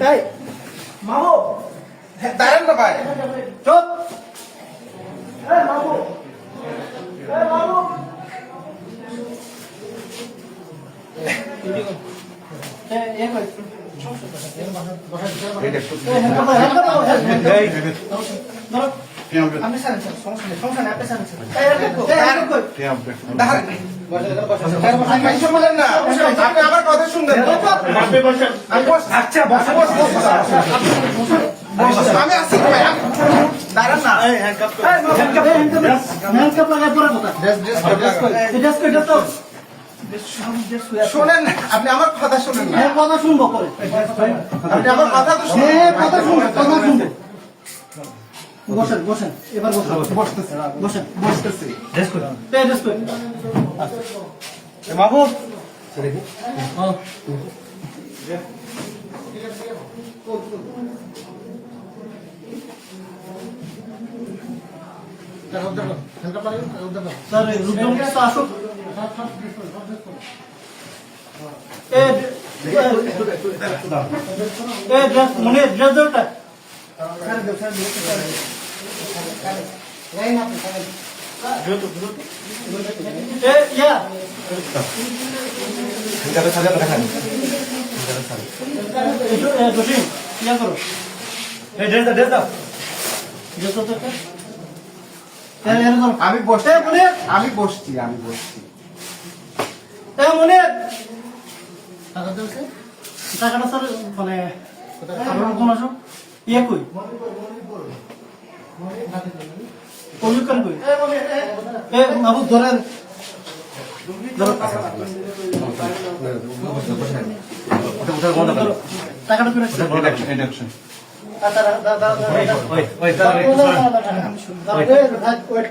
এই মামু দাঁড়ান না ভাই। চুপ এই মামু এই মামু এই কই আপনি স্যার সমস্যা নেই আপনি বলেন না, আপনি আমার কথা শুনবেন। আচ্ছা আমি আসি ভাই, দাঁড়ান না। হ্যান্ডকাপ লাগায় পড়া কথা শোনেন, আপনি আমার কথা শুনেন না। কথা শুনবো পরে আপনি আমার কথা তো শুনেন। কথা শুনবো বসেন বসেন এবার বসেন বসতেছি। মাহবুব স্যার রুদ্রমুখ আসুক মনে ড্রেস দরটা আমি বসছি, আমি বসছি। মনে টাকাটা স্যার মানে কোন আসো ইয়ে কই পলিউশন কই এ বাবু ধরেন টাকাটা করে ওই